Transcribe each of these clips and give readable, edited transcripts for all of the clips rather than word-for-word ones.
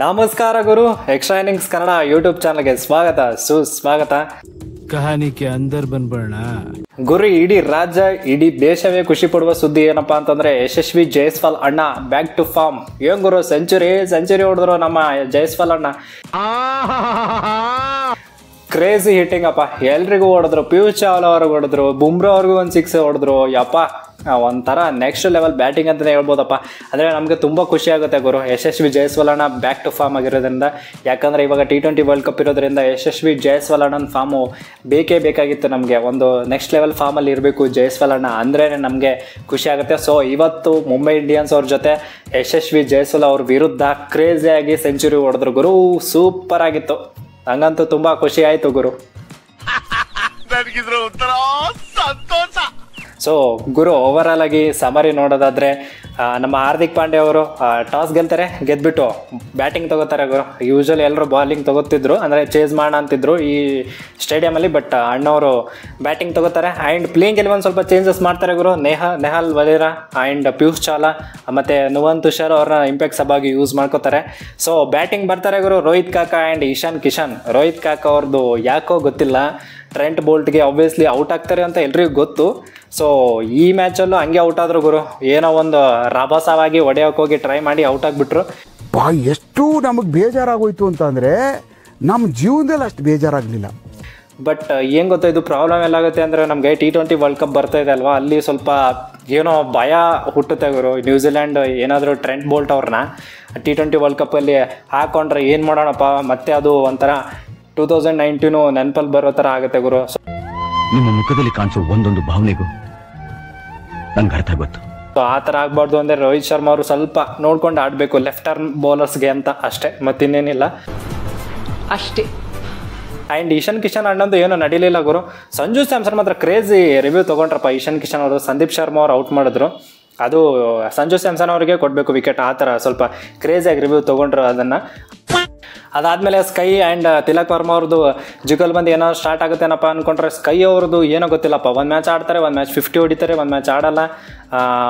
ನಮಸ್ಕಾರ ಗುರು, extra innings Kannada YouTube ಚಾನಲ್ಗೆ ಸ್ವಾಗತ ಸುಸ್ವಾಗತ. ಕಹಾನಿಗೆ ಅಂದರ್ ಬಂದ್ಬಿಡೋಣ ಗುರು. ಇಡೀ ರಾಜ್ಯ ಇಡೀ ದೇಶವೇ ಖುಷಿ ಪಡುವ ಸುದ್ದಿ ಏನಪ್ಪಾ ಅಂತಂದ್ರೆ ಯಶಸ್ವಿ ಜೈಸ್ವಾಲ್ ಅಣ್ಣ ಬ್ಯಾಕ್ ಟು ಫಾರ್ಮ್. ಏನ್ ಗುರು, ಸೆಂಚುರಿ ಹೊಡೆದ್ರು ನಮ್ಮ ಜೈಸ್ವಾಲ್ ಅಣ್ಣ. ಕ್ರೇಜಿ ಹಿಟ್ಟಿಂಗ್ ಅಪ್ಪ, ಎಲ್ರಿಗೂ ಹೊಡೆದ್ರು. ಪಿಯೂಷ್ ಚಾವ್ಲಾ ಅವ್ರಿಗೆ ಹೊಡೆದ್ರು, ಬುಮ್ರಾ ಅವ್ರಿಗೂ ಒಂದು 6 ಹೊಡೆದ್ರು. ಯಪ್ಪ, ಒಂಥರ ನೆಕ್ಸ್ಟ್ ಲೆವೆಲ್ ಬ್ಯಾಟಿಂಗ್ ಅಂತಲೇ ಹೇಳ್ಬೋದಪ್ಪ. ಅಂದರೆ ನಮಗೆ ತುಂಬ ಖುಷಿ ಆಗುತ್ತೆ ಗುರು, ಯಶಸ್ವಿ ಜೈಸ್ವಾಲ್ ಅಣ್ಣ ಬ್ಯಾಕ್ ಟು ಫಾರ್ಮ್ ಆಗಿರೋದ್ರಿಂದ. ಯಾಕಂದರೆ ಇವಾಗ T20 ವರ್ಲ್ಡ್ ಕಪ್ ಇರೋದ್ರಿಂದ ಯಶಸ್ವಿ ಜೈಸ್ವಾಲ್ ಅಣ್ಣನ ಫಾರ್ಮು ಬೇಕೇ ಬೇಕಾಗಿತ್ತು ನಮಗೆ. ಒಂದು ನೆಕ್ಸ್ಟ್ ಲೆವೆಲ್ ಫಾರ್ಮಲ್ಲಿ ಇರಬೇಕು ಜೈಸ್ವಾಲ್ ಅಣ್ಣ, ಅಂದ್ರೇ ನಮಗೆ ಖುಷಿ ಆಗುತ್ತೆ. ಸೊ ಇವತ್ತು ಮುಂಬೈ ಇಂಡಿಯನ್ಸ್ ಅವ್ರ ಜೊತೆ ಯಶಸ್ವಿ ಜೈಸ್ವಾಲ್ ಅವ್ರ ವಿರುದ್ಧ ಕ್ರೇಜಿಯಾಗಿ ಸೆಂಚುರಿ ಹೊಡೆದ್ರು ಗುರು. ಸೂಪರ್ ಆಗಿತ್ತು, ನಂಗಂತೂ ತುಂಬ ಖುಷಿ ಆಯಿತು ಗುರು. ಸೊ ಗುರು, ಓವರಾಲ್ ಆಗಿ ಸಮರಿ ನೋಡೋದಾದರೆ ನಮ್ಮ ಹಾರ್ದಿಕ್ ಪಾಂಡ್ಯ ಅವರು ಟಾಸ್ ಗೆದ್ಬಿಟ್ಟು ಬ್ಯಾಟಿಂಗ್ ತೊಗೋತಾರೆ ಗುರು. ಯೂಶ್ವಲಿ ಎಲ್ಲರೂ ಬಾಲಿಂಗ್ ತೊಗೋತಿದ್ರು, ಅಂದರೆ ಚೇಸ್ ಮಾಡೋಣ ಅಂತಿದ್ರು ಈ ಸ್ಟೇಡಿಯಮಲ್ಲಿ. ಬಟ್ ಅಣ್ಣವರು ಬ್ಯಾಟಿಂಗ್ ತೊಗೋತಾರೆ. ಆ್ಯಂಡ್ ಪ್ಲೇಯಿಂಗ್ ಎಲೆವನ್ ಸ್ವಲ್ಪ ಚೇಂಜಸ್ ಮಾಡ್ತಾರೆ ಗುರು. ನೆಹಾಲ್ ವಲೇರಾ ಆ್ಯಂಡ್ ಪಿಯೂಷ್ ಚಾವ್ಲಾ ಮತ್ತು ನುವನ್ ತುಷಾರ್ ಅವ್ರನ್ನ ಇಂಪ್ಯಾಕ್ಟ್ ಸಬಾಗಿ ಯೂಸ್ ಮಾಡ್ಕೋತಾರೆ. ಸೊ ಬ್ಯಾಟಿಂಗ್ ಬರ್ತಾರೆ ಗುರು ರೋಹಿತ್ ಕಾಕಾ ಆ್ಯಂಡ್ ಇಶಾನ್ ಕಿಶನ್. ರೋಹಿತ್ ಕಾಕಾ ಅವ್ರದ್ದು ಯಾಕೋ ಗೊತ್ತಿಲ್ಲ, ಟ್ರೆಂಟ್ ಬೋಲ್ಟ್ಗೆ ಆಬ್ವಿಯಸ್ಲಿ ಔಟ್ ಆಗ್ತಾರೆ ಅಂತ ಎಲ್ರಿಗೂ ಗೊತ್ತು. ಸೊ ಈ ಮ್ಯಾಚಲ್ಲೂ ಹಂಗೆ ಔಟ್ ಆದರು ಗುರು. ಏನೋ ಒಂದು ರಭಸವಾಗಿ ಹೊಡೆಯೋಕೆ ಹೋಗಿ ಟ್ರೈ ಮಾಡಿ ಔಟ್ ಆಗಿಬಿಟ್ರು. ಎಷ್ಟು ನಮಗೆ ಬೇಜಾರಾಗೋಯ್ತು ಅಂತಂದರೆ ನಮ್ಮ ಜೀವನದಲ್ಲಿ ಅಷ್ಟು ಬೇಜಾರಾಗಲಿಲ್ಲ. ಬಟ್ ಏನು ಗೊತ್ತಾ, ಇದು ಪ್ರಾಬ್ಲಮ್ ಎಲ್ಲಾಗುತ್ತೆ ಅಂದರೆ ನಮಗೆ T20 ವರ್ಲ್ಡ್ ಕಪ್ ಬರ್ತಾ ಇದೆ ಅಲ್ವಾ, ಅಲ್ಲಿ ಸ್ವಲ್ಪ ಏನೋ ಭಯ ಹುಟ್ಟುತ್ತೆ ಗುರು. ನ್ಯೂಜಿಲ್ಯಾಂಡ್ ಏನಾದರೂ ಟ್ರೆಂಟ್ ಬೋಲ್ಟ್ ಅವ್ರನ್ನ T20 ವರ್ಲ್ಡ್ ಕಪ್ಪಲ್ಲಿ ಹಾಕೊಂಡ್ರೆ ಏನು ಮಾಡೋಣಪ್ಪ, ಮತ್ತೆ ಅದು ಒಂಥರ 2019 ನೆನಪಲ್ಲಿ ಬರೋ ಥರ ಆಗುತ್ತೆ ಗುರು. ನಿಮ್ಮ ಮುಖದಲ್ಲಿ ಕಾಣಿಸೋ ಒಂದೊಂದು ಭಾವನೆಗೂ ನಂಗೆ ಅರ್ಥ ಗೊತ್ತು. ಸೊ ಆ ಥರ ಆಗಬಾರ್ದು ಅಂದರೆ ರೋಹಿತ್ ಶರ್ಮಾ ಅವರು ಸ್ವಲ್ಪ ನೋಡ್ಕೊಂಡು ಆಡಬೇಕು ಲೆಫ್ಟ್ ಆರ್ಮ್ ಬೌಲರ್ಸ್ಗೆ ಅಂತ ಅಷ್ಟೇ, ಮತ್ತಿನ್ನೇನಿಲ್ಲ ಅಷ್ಟೇ. ಆ್ಯಂಡ್ ಇಶಾನ್ ಕಿಶನ್ ಅಣ್ಣಂದು ಏನೂ ನಡೀಲಿಲ್ಲ ಗುರು. ಸಂಜು ಸ್ಯಾಮ್ಸನ್ ಮಾತ್ರ ಕ್ರೇಜಿ ರಿವ್ಯೂ ತೊಗೊಂಡ್ರಪ್ಪ. ಇಶಾನ್ ಕಿಶನ್ ಅವರು ಸಂದೀಪ್ ಶರ್ಮಾ ಅವ್ರು ಔಟ್ ಮಾಡಿದ್ರು, ಅದು ಸಂಜು ಸ್ಯಾಮ್ಸನ್ ಅವರಿಗೆ ಕೊಡಬೇಕು ವಿಕೆಟ್. ಆ ಥರ ಸ್ವಲ್ಪ ಕ್ರೇಜಿಯಾಗಿ ರಿವ್ಯೂ ತೊಗೊಂಡ್ರು ಅದನ್ನು. ಅದಾದಮೇಲೆ ಸ್ಕೈ ಆ್ಯಂಡ್ ತಿಲಕ್ ವರ್ಮಾ ಅವ್ರದ್ದು ಜುಗಲ್ಬಂದಿ ಏನೋ ಸ್ಟಾರ್ಟ್ ಆಗುತ್ತೇನಪ್ಪ ಅಂದ್ಕೊಂಡ್ರೆ ಸ್ಕೈ ಅವ್ರದ್ದು ಏನೋ ಗೊತ್ತಿಲ್ಲಪ್ಪ. ಒಂದು ಮ್ಯಾಚ್ ಆಡ್ತಾರೆ, ಒಂದು ಮ್ಯಾಚ್ 50 ಹೊಡಿತಾರೆ, ಒಂದು ಮ್ಯಾಚ್ ಆಡಲ್ಲ.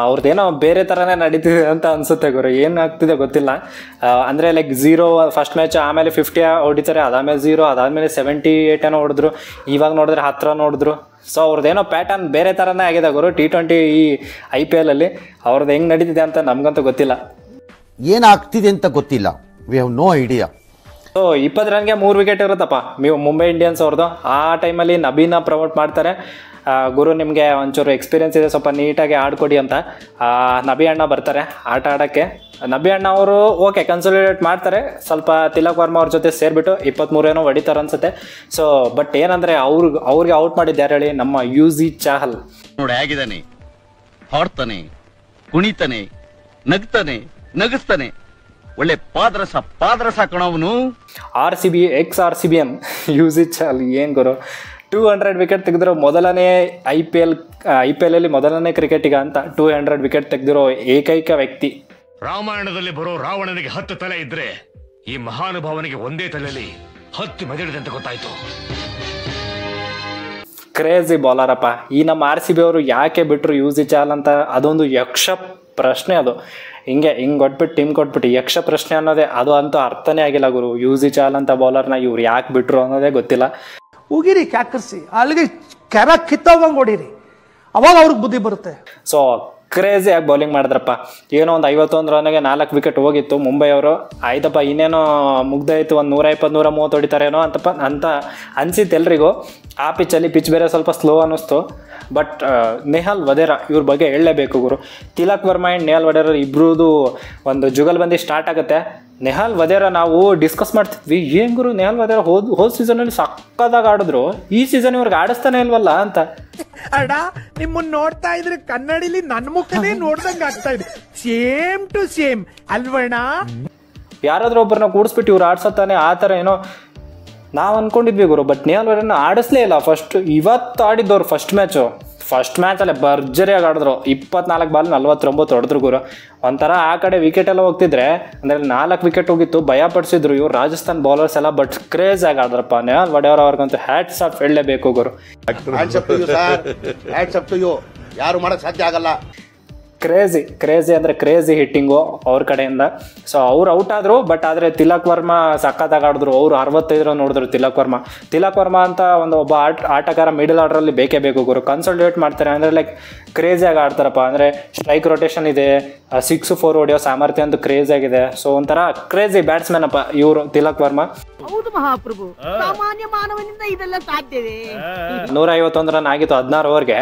ಅವ್ರದ್ದೇನೋ ಬೇರೆ ಥರನೇ ನಡೀತಿದೆ ಅಂತ ಅನಿಸುತ್ತೆ ಗುರು, ಏನು ಆಗ್ತಿದೆ ಗೊತ್ತಿಲ್ಲ. ಅಂದರೆ ಲೈಕ್ 0 ಫಸ್ಟ್ ಮ್ಯಾಚ್, ಆಮೇಲೆ 50 ಹೊಡಿತಾರೆ, ಅದಾದಮೇಲೆ 0, ಅದಾದಮೇಲೆ 78 ಏನೋ ಹೊಡೆದ್ರು, ಇವಾಗ ನೋಡಿದ್ರೆ 10 ಹೊಡೆದ್ರು. ಸೊ ಅವ್ರದ್ದೇನೋ ಪ್ಯಾಟರ್ನ್ ಬೇರೆ ಥರನೇ ಆಗಿದೆ ಗುರು T20 ಈ IPL ಅಲ್ಲಿ. ಅವ್ರದ್ದು ಹೆಂಗೆ ನಡೀತಿದೆ ಅಂತ ನಮಗಂತೂ ಗೊತ್ತಿಲ್ಲ, ಏನಾಗ್ತಿದೆ ಅಂತ ಗೊತ್ತಿಲ್ಲ. We have no idea. So 20 ರನ್ಗೆ 3 ವಿಕೆಟ್ ಇರುತ್ತಪ್ಪ ಮುಂಬೈ ಇಂಡಿಯನ್ಸ್ ಅವ್ರದ್ದು. ಆ ಟೈಮಲ್ಲಿ ನಬೀನ ಪ್ರಮೋಟ್ ಮಾಡ್ತಾರೆ. ಗುರು, ನಿಮಗೆ ಒಂಚೂರು ಎಕ್ಸ್ಪೀರಿಯನ್ಸ್ ಇದೆ, ಸ್ವಲ್ಪ ನೀಟಾಗಿ ಆಡ್ಕೊಡಿ ಅಂತ ನಬಿ ಅಣ್ಣ ಬರ್ತಾರೆ ಆಟ ಆಡೋಕ್ಕೆ. ನಬಿ ಅಣ್ಣ ಅವರು ಓಕೆ ಕನ್ಸಲ್ಟೇಟ್ ಮಾಡ್ತಾರೆ, ಸ್ವಲ್ಪ ತಿಲಕ್ ವರ್ಮಾ ಅವ್ರ ಜೊತೆ ಸೇರಿಬಿಟ್ಟು 23 ಏನೋ ಹೊಡಿತಾರೆ ಅನ್ಸುತ್ತೆ. ಸೊ ಬಟ್ ಏನಂದರೆ ಅವ್ರಿಗೆ ಔಟ್ ಮಾಡಿದ್ದು ಯಾರು ಹೇಳಿ, ನಮ್ಮ UZ ಚಾಹಲ್. ನೋಡಿ ಹೇಗಿದ್ದಾನೆ, ಹಾಡ್ತಾನೆ, ಕುಣಿತಾನೆ, ನಗ್ತಾನೆ, ನಗಿಸ್ತಾನೆ, ಒಳ್ಳೆ ಪಾದರಸ ಕಣವನು. RCB ex-RCBN UZ ಚಾಹಲ್ ಏನು ಗುರು, 200 ವಿಕೆಟ್ ತೆಗೆದಿರೋ ಮೊದಲನೇ IPL ಅಲ್ಲಿ ಮೊದಲನೇ ಕ್ರಿಕೆಟಿಗ ಅಂತ 200 ವಿಕೆಟ್ ತೆಗೆದಿರೋ ಏಕೈಕ ವ್ಯಕ್ತಿ. ರಾಮಾಯಣದಲ್ಲಿ ಬರೋ ರಾವಣನಿಗೆ 10 ತಲೆ ಇದ್ರೆ ಈ ಮಹಾನುಭಾವನಿಗೆ ಒಂದೇ ತಲೆಯಲ್ಲಿ 10 ಮೆದಳಿದೆ ಅಂತ ಗೊತ್ತಾಯ್ತು. ಕ್ರೇಜಿ ಬೌಲರಪ್ಪ. ಈ ನಮ್ಮ RCB ಅವರು ಯಾಕೆ ಬಿಟ್ಟರು UZ ಚಾಹಲ್ ಅಂತ, ಅದೊಂದು ಯಕ್ಷ ಪ್ರಶ್ನೆ. ಅದು ಹಿಂಗೆ ಕೊಟ್ಬಿಟ್ಟು ಟೀಮ್ ಕೊಟ್ಬಿಟ್ಟು ಯಕ್ಷ ಪ್ರಶ್ನೆ ಅನ್ನೋದೇ, ಅದು ಅಂತೂ ಅರ್ಥನೇ ಆಗಿಲ್ಲ ಗುರು. UZ ಚಾಹಲ್ ಅಂತ ಬೌಲರ್ನ ಇವ್ರು ಯಾಕೆ ಬಿಟ್ಟರು ಅನ್ನೋದೇ ಗೊತ್ತಿಲ್ಲ. ಉಗಿರಿ ಕ್ಯಾಕರ್ಸಿ, ಅಲ್ಲಿಗೆ ಕೆರ ಕಿತ್ತೋಗಂಗೆ ಹೊಡೀರಿ, ಅವಾಗ ಅವ್ರಿಗೆ ಬುದ್ಧಿ ಬರುತ್ತೆ. ಸೊ ಕ್ರೇಜಿಯಾಗಿ ಬೌಲಿಂಗ್ ಮಾಡಿದ್ರಪ್ಪ. ಏನೋ ಒಂದು 51 ರನ್ಗೆ 4 ವಿಕೆಟ್ ಹೋಗಿತ್ತು ಮುಂಬೈ ಅವರು. ಆಯ್ತಪ್ಪ, ಇನ್ನೇನೋ ಮುಗ್ದಾಯಿತು, ಒಂದು 120 130 ಹೊಡಿತಾರೇನೋ ಅಂತ ಅನಿಸಿತ್ತು ಎಲ್ರಿಗೂ. ಆ ಪಿಚ್ಚಲ್ಲಿ ಪಿಚ್ ಬೇರೆ ಸ್ವಲ್ಪ ಸ್ಲೋ ಅನ್ನಿಸ್ತು. ಬಟ್ ನೆಹಾಲ್ ವಧೇರಾ ಇವ್ರ ಬಗ್ಗೆ ಹೇಳಲೇಬೇಕು ಗುರು. ತಿಲಕ್ ವರ್ಮಾ ಆ್ಯಂಡ್ ನೆಹಾಲ್ ವಧೇರಾ ಇಬ್ಬರದು ಒಂದು ಜುಗಲ್ಬಂದಿ ಸ್ಟಾರ್ಟ್ ಆಗುತ್ತೆ. ನೆಹಾಲ್ ವಧೇರಾ ನಾವು ಡಿಸ್ಕಸ್ ಮಾಡ್ತಿದ್ವಿ, ಏನು ಗುರು ನೆಹಾಲ್ ವಧೇರಾ ಹೋದ ಸೀಸನಲ್ಲಿ ಸಕ್ಕದಾಗ ಆಡಿದ್ರು, ಈ ಸೀಸನ್ ಇವ್ರಿಗೆ ಆಡಿಸ್ತಾನೆ ಇಲ್ವಲ್ಲ ಅಂತ. ಅಡ ನಿಮ್ಮನ್ನ ನೋಡ್ತಾ ಇದ್ರೆ ಕನ್ನಡಿಲಿ ನನ್ನ ಮುಖನೇ ನೋಡ್ದಂಗೆ ಆಗ್ತಾ ಇದೆ. ಸೇಮ್ ಟು ಸೇಮ್ ಅಲ್ವಣ. ಯಾರಾದ್ರೂ ಒಬ್ಬರನ್ನ ಕೂಡಿಸ್ಬಿಟ್ಟು ಇವ್ರು ಆಡ್ಸತ್ತಾನೆ ಆ ಥರ ಏನೋ ನಾವು ಅಂದ್ಕೊಂಡಿದ್ವಿ ಗುರು. ಬಟ್ ನೆಹಾಲ್ ವಧೇರಾನ ಆಡಿಸ್ಲೇ ಇಲ್ಲ. ಇವತ್ತು ಆಡಿದ್ದವ್ರು ಫಸ್ಟ್ ಮ್ಯಾಚಲ್ಲೇ ಭರ್ಜರಿಯಾಗಿ ಆಡಿದ್ರು. 24 ಬಾಲ್ 49 ಹೊಡೆದ್ರು ಗುರು. ಒಂಥರ ಆ ಕಡೆ ವಿಕೆಟ್ ಎಲ್ಲ ಹೋಗ್ತಿದ್ರೆ, ಅಂದರೆ 4 ವಿಕೆಟ್ ಹೋಗಿತ್ತು, ಭಯ ಪಡಿಸಿದ್ರು ಇವ್ರು ರಾಜಸ್ಥಾನ್ ಬೌಲರ್ಸ್ ಎಲ್ಲ. ಬಟ್ ಕ್ರೇಜ್ ಆಗಿ ಆಡಿದ್ರಪ್ಪ ನೆಹಾಲ್ ವಧೇರಾ ಅವ್ರಿಗಂತೂ ಹ್ಯಾಟ್ಸ್ ಆಫ್ ಹೇಳಲೇಬೇಕು ಗುರು. ಯಾರು ಮಾಡಕ್ ಸಾಧ್ಯ ಆಗಲ್ಲ. ಕ್ರೇಜಿ ಅಂದರೆ ಕ್ರೇಜಿ ಹಿಟ್ಟಿಂಗು ಅವ್ರ ಕಡೆಯಿಂದ. ಸೊ ಅವ್ರು ಔಟ್ ಆದರು, ಬಟ್ ಆದರೆ ತಿಲಕ್ ವರ್ಮಾ ಸಖತ್ತಾಗಿ ಆಡಿದ್ರು. ಅವರು 65 ರನ್ ನೋಡಿದ್ರು ತಿಲಕ್ ವರ್ಮಾ ಅಂತ ಒಬ್ಬ ಆಟಗಾರ ಮಿಡಲ್ ಆರ್ಡ್ರಲ್ಲಿ ಬೇಕೇ ಬೇಕು ಗುರು. ಕನ್ಸಲ್ಟೇಟ್ ಮಾಡ್ತಾರೆ ಅಂದರೆ ಲೈಕ್ ಕ್ರೇಜಿಯಾಗಿ ಆಡ್ತಾರಪ್ಪ. ಅಂದರೆ ಸ್ಟ್ರೈಕ್ ರೊಟೇಷನ್ ಇದೆ, 6-4 ಹೊಡೆಯೋ ಸಾಮರ್ಥ್ಯ ಅಂತೂ ಕ್ರೇಜ್ ಆಗಿದೆ. ಸೊ ಒಂಥರ ಕ್ರೇಜಿ ಬ್ಯಾಟ್ಸ್ಮನ್ ಅಪ್ಪ ಇವರು ತಿಲಕ್ ವರ್ಮಾ. ಹೌದು ಮಹಾಪ್ರಭು, ಸಾಮಾನ್ಯ ಮಾನವನಿಂದ ಇದೆಲ್ಲ ಸಾಧ್ಯವೇ? 151 ರನ್ ಆಗಿತ್ತು 16 ಓವರ್ಗೆ.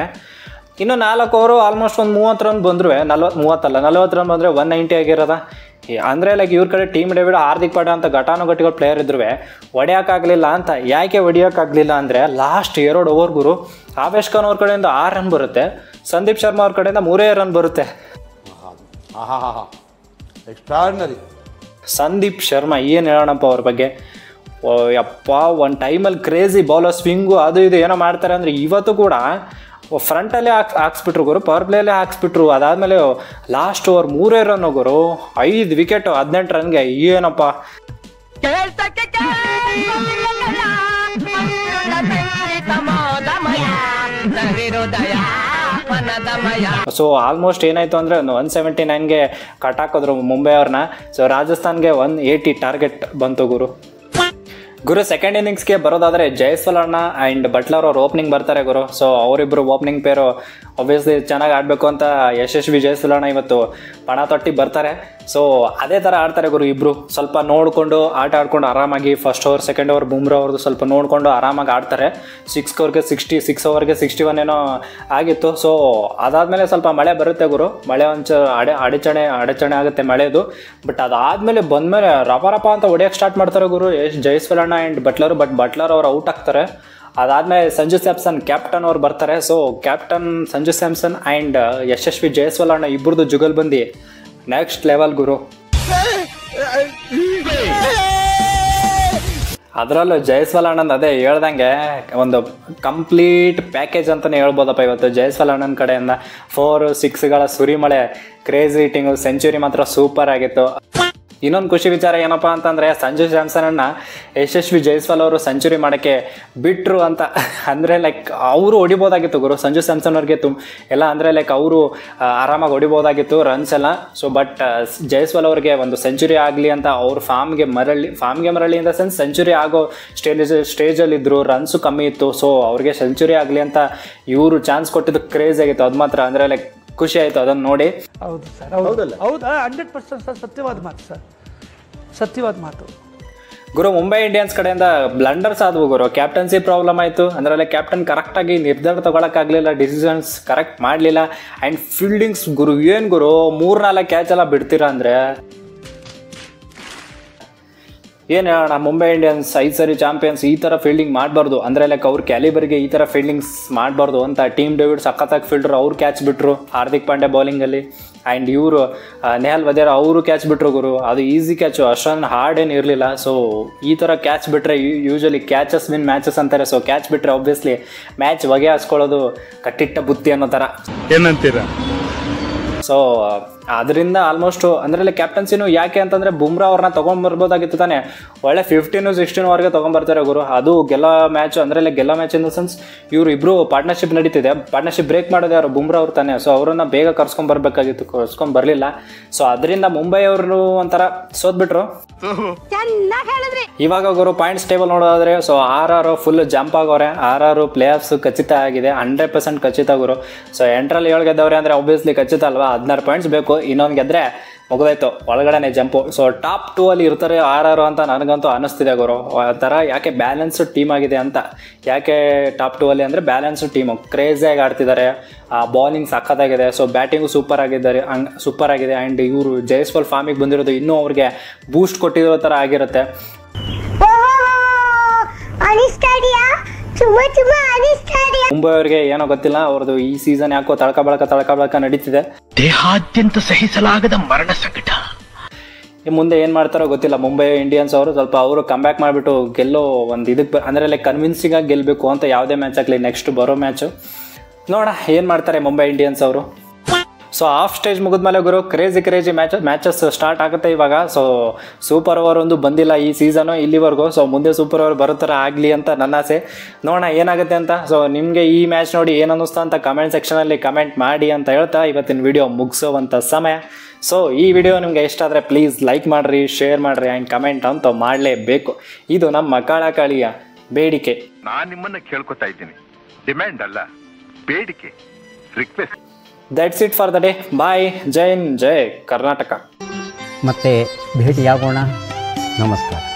ಇನ್ನು 4 ಓವರು ಆಲ್ಮೋಸ್ಟ್ ಒಂದು 30 ರನ್ ಬಂದ್ರು, 40 ರನ್ ಬಂದರೆ 190 ಆಗಿರೋದ. ಅಂದರೆ ಲೈಕ್ ಇವ್ರ ಕಡೆ ಟೀಮ್ ಡೇವಿಡ್, ಹಾರ್ದಿಕ್ ಪಾಂಡ್ಯ ಅಂತ ಘಟಾನುಘಟಿಗಳು ಪ್ಲೇಯರ್ ಇದ್ರು, ಹೊಡೆಯೋಕ್ಕಾಗಲಿಲ್ಲ ಅಂತ. ಯಾಕೆ ಹೊಡೆಯೋಕ್ಕಾಗಲಿಲ್ಲ ಅಂದರೆ ಲಾಸ್ಟ್ 2 ಓವರ್ ಗುರು ಆವೇಶ್ ಖಾನ್ ಅವ್ರ ಕಡೆಯಿಂದ 6 ರನ್ ಬರುತ್ತೆ, ಸಂದೀಪ್ ಶರ್ಮಾ ಅವ್ರ ಕಡೆಯಿಂದ 3 ರನ್ ಬರುತ್ತೆ. ಎಕ್ಸ್ಟ್ರಾರ್ಡಿನರಿ. ಸಂದೀಪ್ ಶರ್ಮಾ ಏನು ಹೇಳೋಣಪ್ಪ ಅವ್ರ ಬಗ್ಗೆ. ಯಪ್ಪ, ಒಂದು ಟೈಮಲ್ಲಿ ಕ್ರೇಜಿ ಬೌಲರ್, ಸ್ವಿಂಗು ಅದು ಇದು ಏನೋ ಮಾಡ್ತಾರೆ ಅಂದರೆ ಇವತ್ತು ಕೂಡ ಫ್ರಂಟಲ್ಲೇ ಹಾಕ್ಸ್ಬಿಟ್ರು ಗುರು, ಪವರ್ ಪ್ಲೇಯಲ್ಲೇ ಹಾಕ್ಸ್ಬಿಟ್ರು. ಅದಾದಮೇಲೆ ಲಾಸ್ಟ್ ಓವರ್ 3 ರನ್ ಗುರು, 5 ವಿಕೆಟ್ 18 ರನ್ಗೆ. ಏನಪ್ಪ ಸೊ ಆಲ್ಮೋಸ್ಟ್ ಏನಾಯಿತು ಅಂದರೆ 179ಗೆ ಕಟ್ ಹಾಕಿದ್ರು ಮುಂಬೈ ಅವ್ರನ್ನ. ಸೊ ರಾಜಸ್ಥಾನ್ಗೆ 180 ಟಾರ್ಗೆಟ್ ಬಂತು ಗುರು. ಸೆಕೆಂಡ್ ಇನ್ನಿಂಗ್ಸ್ಗೆ ಬರೋದಾದರೆ ಜೈಸ್ವಾಲ್ ಅಣ್ಣ ಆ್ಯಂಡ್ ಬಟ್ಲರ್ ಅವ್ರು ಓಪನಿಂಗ್ ಬರ್ತಾರೆ ಗುರು. ಸೊ ಅವರಿಬ್ಬರು ಓಪನಿಂಗ್ ಪೇರು ಆಬ್ವಿಯಸ್ಲಿ ಚೆನ್ನಾಗಿ ಆಡಬೇಕು ಅಂತ ಯಶಸ್ವಿ ಜೈಸ್ವಾಲ್ ಅಣ್ಣ ಇವತ್ತು ಪಣ ತೊಟ್ಟಿ ಬರ್ತಾರೆ. ಸೊ ಅದೇ ಥರ ಆಡ್ತಾರೆ ಗುರು ಇಬ್ಬರು. ಸ್ವಲ್ಪ ನೋಡಿಕೊಂಡು ಆಟ ಆಡ್ಕೊಂಡು ಆರಾಮಾಗಿ first over second over Bumrah ಅವ್ರದ್ದು ಸ್ವಲ್ಪ ನೋಡಿಕೊಂಡು ಆರಾಮಾಗಿ ಆಡ್ತಾರೆ. 6 ಓವರ್ಗೆ 61 ಏನೋ ಆಗಿತ್ತು. ಸೊ ಅದಾದಮೇಲೆ ಸ್ವಲ್ಪ ಮಳೆ ಬರುತ್ತೆ ಗುರು, ಮಳೆ ಒಂಚು ಅಡಚಣೆ ಆಗುತ್ತೆ ಮಳೆದು. ಬಟ್ ಅದಾದಮೇಲೆ ಬಂದಮೇಲೆ ರಪ ಅಂತ ಹೊಡೆಯೋಕ್ಕೆ ಸ್ಟಾರ್ಟ್ ಮಾಡ್ತಾರೆ ಗುರು ಜೈಸ್ವಾಲ್ ಅಣ್ಣ ಆ್ಯಂಡ್ ಬಟ್ಲರ್. ಬಟ್ ಬಟ್ಲರ್ ಅವ್ರು ಔಟ್ ಆಗ್ತಾರೆ. ಅದಾದಮೇಲೆ ಸಂಜು ಸ್ಯಾಮ್ಸನ್ ಕ್ಯಾಪ್ಟನ್ ಅವ್ರು ಬರ್ತಾರೆ. So captain Sanju Samson and Yashasvi Jaiswal ಅಣ್ಣ ಇಬ್ಬರದು ಜುಗಲ್ ಬಂದು ನೆಕ್ಸ್ಟ್ ಲೆವೆಲ್ ಗುರು. ಅದರಲ್ಲೂ ಜೈಸ್ವಾಲ್ ಅಣ್ಣಂದು ಅದೇ ಹೇಳ್ದಂಗೆ ಒಂದು ಕಂಪ್ಲೀಟ್ ಪ್ಯಾಕೇಜ್ ಅಂತಲೇ ಹೇಳ್ಬೋದಪ್ಪ ಇವತ್ತು ಜೈಸ್ವಾಲ್ ಅಣ್ಣನ ಕಡೆಯಿಂದ. 4-6ಗಳ ಸುರಿಮಳೆ, ಕ್ರೇಜಿ ಹಿಟ್ಟಿಂಗು, ಸೆಂಚುರಿ ಮಾತ್ರ ಸೂಪರ್ ಆಗಿತ್ತು. ಇನ್ನೊಂದು ಖುಷಿ ವಿಚಾರ ಏನಪ್ಪ ಅಂತಂದರೆ ಸಂಜು ಸ್ಯಾಮ್ಸನ್ ಅಣ್ಣ ಯಶಸ್ವಿ ಜೈಸ್ವಾಲ್ ಅವರು ಸೆಂಚುರಿ ಮಾಡೋಕ್ಕೆ ಬಿಟ್ಟರು ಅಂತ. ಅಂದರೆ ಲೈಕ್ ಅವರು ಹೊಡಿಬೋದಾಗಿತ್ತು ಗುರು ಸಂಜು ಸ್ಯಾಮ್ಸನ್ ಅವ್ರಿಗೆ ಎಲ್ಲ. ಅಂದರೆ ಲೈಕ್ ಅವರು ಆರಾಮಾಗಿ ಹೊಡಿಬೋದಾಗಿತ್ತು ರನ್ಸ್ ಎಲ್ಲ. ಸೊ ಬಟ್ ಜೈಸ್ವಾಲ್ ಅವ್ರಿಗೆ ಒಂದು ಸೆಂಚುರಿ ಆಗಲಿ ಅಂತ ಅವ್ರ ಫಾರ್ಮ್ಗೆ ಮರಳಿ ಇನ್ ದ ಸೆನ್ಸ್ ಸೆಂಚುರಿ ಆಗೋ ಸ್ಟೇಜಲ್ಲಿದ್ದರು, ರನ್ಸು ಕಮ್ಮಿ ಇತ್ತು. ಸೊ ಅವ್ರಿಗೆ ಸೆಂಚುರಿ ಆಗಲಿ ಅಂತ ಇವರು ಚಾನ್ಸ್ ಕೊಟ್ಟಿದ್ದು ಕ್ರೇಜ್ ಆಗಿತ್ತು. ಅದು ಮಾತ್ರ ಅಂದರೆ ಲೈಕ್ ಖುಷಿ ಆಯಿತು ಅದನ್ನು ನೋಡಿ. ಹೌದು ಸರ್, ಹೌದಲ್ಲ, ಹೌದಾ, 100% ಸರ್, ಸತ್ಯವಾದ ಮಾತು ಸರ್, ಸತ್ಯವಾದ ಮಾತು ಗುರು. ಮುಂಬೈ ಇಂಡಿಯನ್ಸ್ ಕಡೆಯಿಂದ ಬ್ಲಂಡರ್ಸ್ ಆದವು ಗುರು. ಕ್ಯಾಪ್ಟನ್ಸಿ ಪ್ರಾಬ್ಲಮ್ ಆಯಿತು. ಅದರಲ್ಲೇ ಕ್ಯಾಪ್ಟನ್ ಕರೆಕ್ಟಾಗಿ ನಿರ್ಧಾರ ತೊಗೊಳಕ್ಕಾಗಲಿಲ್ಲ, ಡಿಸಿಷನ್ಸ್ ಕರೆಕ್ಟ್ ಮಾಡಲಿಲ್ಲ. ಆ್ಯಂಡ್ ಫೀಲ್ಡಿಂಗ್ಸ್ ಗುರು ಏನು ಗುರು 3-4 ಕ್ಯಾಚ್ ಎಲ್ಲ ಬಿಡ್ತೀರಾ ಅಂದರೆ ಏನು ಹೇಳೋಣ. ಮುಂಬೈ ಇಂಡಿಯನ್ಸ್ 5 ಸರಿ ಚಾಂಪಿಯನ್ಸ್, ಈ ಥರ ಫೀಲ್ಡಿಂಗ್ ಮಾಡಬಾರ್ದು. ಅಂದರೆ ಲೈಕ್ ಅವ್ರ ಕ್ಯಾಲಿಬರ್ಗೆ ಈ ಥರ ಫೀಲ್ಡಿಂಗ್ಸ್ ಮಾಡಬಾರ್ದು ಅಂತ ಟೀಮ್ ಡೇವಿಡ್ ಸಖತ್ತಾಗಿ ಫೀಲ್ಡರ್ ಅವ್ರು ಕ್ಯಾಚ್ ಬಿಟ್ಟರು ಹಾರ್ದಿಕ್ ಪಾಂಡ್ಯ ಬೌಲಿಂಗಲ್ಲಿ. ಆ್ಯಂಡ್ ಇವರು ನೆಹಲ್ ವದೇರಾ ಅವರು ಕ್ಯಾಚ್ ಬಿಟ್ಟರು ಗುರು. ಅದು ಈಸಿ ಕ್ಯಾಚು, ಅಷ್ಟೊಂದು ಹಾರ್ಡ್ ಏನು ಇರಲಿಲ್ಲ. ಸೊ ಈ ಥರ ಕ್ಯಾಚ್ ಬಿಟ್ಟರೆ ಯೂಶಲಿ ಕ್ಯಾಚಸ್ ವಿನ್ ಮ್ಯಾಚಸ್ ಅಂತಾರೆ. ಸೊ ಕ್ಯಾಚ್ ಬಿಟ್ಟರೆ ಆಬ್ವಿಯಸ್ಲಿ ಮ್ಯಾಚ್ ಬಗೆ ಹಾಸ್ಕೊಳ್ಳೋದು ಕಟ್ಟಿಟ್ಟ ಬುತ್ತಿ ಅನ್ನೋ ಥರ ಏನಂತೀರಾ? ಸೊ ಅದರಿಂದ ಆಲ್ಮೋಸ್ಟು ಅಂದರೆ ಕ್ಯಾಪ್ಟನ್ಸಿನೂ ಯಾಕೆ ಅಂತಂದರೆ ಬುಮ್ರಾ ಅವ್ರನ್ನ ತೊಗೊಂಡ್ಬರ್ಬೋದಾಗಿತ್ತು ತಾನೆ. ಒಳ್ಳೆ 15-16ವರೆಗೆ ತೊಗೊಂಬರ್ತಾರೆ ಗುರು. ಅದು ಗೆಲ್ಲೋ ಮ್ಯಾಚು ಅಂದರೆ ಗೆಲ್ಲೋ ಮ್ಯಾಚ್ ಇನ್ ದ ಸೆನ್ಸ್ ಇವರು ಇಬ್ಬರು ಪಾರ್ಟ್ನರ್ಶಿಪ್ ನಡೀತಿದೆ. ಪಾರ್ಟ್ನರ್ಶಿಪ್ ಬ್ರೇಕ್ ಮಾಡೋದು ಯಾರು? ಬುಮ್ರಾ ಅವ್ರು ತಾನೆ. ಸೊ ಅವರನ್ನು ಬೇಗ ಕರ್ಸ್ಕೊಂಬರ್ಬೇಕಾಗಿತ್ತು, ಕರ್ಸ್ಕೊಂಬರ್ಲಿಲ್ಲ. ಸೊ ಅದರಿಂದ ಮುಂಬೈ ಅವರು ಒಂಥರ ಸೋತ್ಬಿಟ್ರು. ಇವಾಗ ಗುರು ಪಾಯಿಂಟ್ಸ್ ಟೇಬಲ್ ನೋಡೋದಾದ್ರೆ ಸೊ RR ಫುಲ್ ಜಂಪ್ ಆಗೋರೆ. RR ಪ್ಲೇ ಆಫ್ಸ್ ಖಚಿತ ಆಗಿದೆ, 100% ಖಚಿತ ಗುರು. ಸೊ 8ರಲ್ಲಿ 7 ಗೆದ್ದವ್ರೆ ಅಂದರೆ ಆಬ್ವಿಯಸ್ಲಿ ಖಚಿತ ಅಲ್ವಾ. 16 ಪಾಯಿಂಟ್ಸ್ ಬೇಕು, ಇನ್ನೊಂದು ಗೆದ್ರೆ ಮುಗಿದಾಯ್ತು, ಒಳಗಡೆನೆ ಜಂಪು. ಸೊ ಟಾಪ್ 2 ಅಲ್ಲಿ ಇರ್ತಾರೆ RR ಅಂತ ನನಗಂತೂ ಅನ್ನಿಸ್ತಿದೆ ಗುರು. ಆ ಥರ ಯಾಕೆ ಬ್ಯಾಲೆನ್ಸ್ಡ್ ಟೀಮ್ ಆಗಿದೆ ಅಂತ. ಯಾಕೆ ಟಾಪ್ 2 ಅಲ್ಲಿ ಅಂದರೆ ಬ್ಯಾಲೆನ್ಸ್ಡ್ ಟೀಮು, ಕ್ರೇಜಿಯಾಗಿ ಆಡ್ತಿದ್ದಾರೆ, ಬೌಲಿಂಗ್ ಸಖತ್ತಾಗಿದೆ. ಸೊ ಬ್ಯಾಟಿಂಗು ಸೂಪರ್ ಆಗಿದೆ. ಆ್ಯಂಡ್ ಇವರು ಜೈಸ್ವಾಲ್ ಫಾರ್ಮಿಗೆ ಬಂದಿರೋದು ಇನ್ನೂ ಅವ್ರಿಗೆ ಬೂಸ್ಟ್ ಕೊಟ್ಟಿರೋ ಥರ ಆಗಿರುತ್ತೆ. ಮುಂಬೈ ಅವ್ರಿಗೆ ಏನೋ ಗೊತ್ತಿಲ್ಲ, ಅವ್ರದ್ದು ಈ ಸೀಸನ್ ಯಾಕೋ ತಳಕ ಬಳಕ ನಡೀತಿದೆ. ದೇಹಾದ್ಯಂತ ಸಹಿಸಲಾಗದ ಮರಣ ಸಂಕಟ. ಮುಂದೆ ಏನು ಮಾಡ್ತಾರೋ ಗೊತ್ತಿಲ್ಲ. ಮುಂಬೈ ಇಂಡಿಯನ್ಸ್ ಅವರು ಸ್ವಲ್ಪ ಅವರು ಕಮ್ಬ್ಯಾಕ್ ಮಾಡಿಬಿಟ್ಟು ಗೆಲ್ಲೋ ಒಂದು ಇದಕ್ಕೆ ಅಂದರೆ ಲೈಕ್ ಕನ್ವಿನ್ಸಿಂಗಾಗಿ ಗೆಲ್ಲಬೇಕು ಅಂತ ಯಾವುದೇ ಮ್ಯಾಚ್ ಆಗಲಿ ನೆಕ್ಸ್ಟ್ ಬರೋ ಮ್ಯಾಚು ನೋಡೋಣ ಏನು ಮಾಡ್ತಾರೆ ಮುಂಬೈ ಇಂಡಿಯನ್ಸ್ ಅವರು. ಸೊ ಹಾಫ್ ಸ್ಟೇಜ್ ಮುಗಿದ್ಮೇಲೆ ಗುರು ಕ್ರೇಜಿ ಮ್ಯಾಚಸ್ ಸ್ಟಾರ್ಟ್ ಆಗುತ್ತೆ ಇವಾಗ. ಸೊ ಸೂಪರ್ ಓವರ್ ಒಂದು ಬಂದಿಲ್ಲ ಈ ಸೀಸನು ಇಲ್ಲಿವರೆಗೂ. ಸೊ ಮುಂದೆ ಸೂಪರ್ ಓವರ್ ಬರೋ ಥರ ಆಗಲಿ ಅಂತ ನನ್ನ ಆಸೆ. ನೋಡೋಣ ಏನಾಗುತ್ತೆ ಅಂತ. ಸೊ ನಿಮಗೆ ಈ ಮ್ಯಾಚ್ ನೋಡಿ ಏನು ಅನ್ನಿಸ್ತಾ ಅಂತ ಕಮೆಂಟ್ ಸೆಕ್ಷನಲ್ಲಿ ಕಮೆಂಟ್ ಮಾಡಿ ಅಂತ ಹೇಳ್ತಾ ಇವತ್ತಿನ ವಿಡಿಯೋ ಮುಗಿಸೋವಂಥ ಸಮಯ. ಸೊ ಈ ವಿಡಿಯೋ ನಿಮಗೆ ಇಷ್ಟ ಆದರೆ ಪ್ಲೀಸ್ ಲೈಕ್ ಮಾಡಿರಿ, ಶೇರ್ ಮಾಡಿರಿ ಆ್ಯಂಡ್ ಕಮೆಂಟ್ ಅಂತೂ ಮಾಡಲೇಬೇಕು. ಇದು ನಮ್ಮ ಕಾಳಕಾಳಿಯ ಬೇಡಿಕೆ. ನಾನು ನಿಮ್ಮನ್ನ ಕೇಳ್ಕೊತಾ ಇದ್ದೀನಿ, ಡಿಮ್ಯಾಂಡ್ ಅಲ್ಲ, ಬೇಡಿಕೆ, request. That's it for the day. Bye. Jai Hind, Jai Karnataka. ಮತ್ತೆ ಭೇಟಿಯಾಗೋಣ. ನಮಸ್ಕಾರ.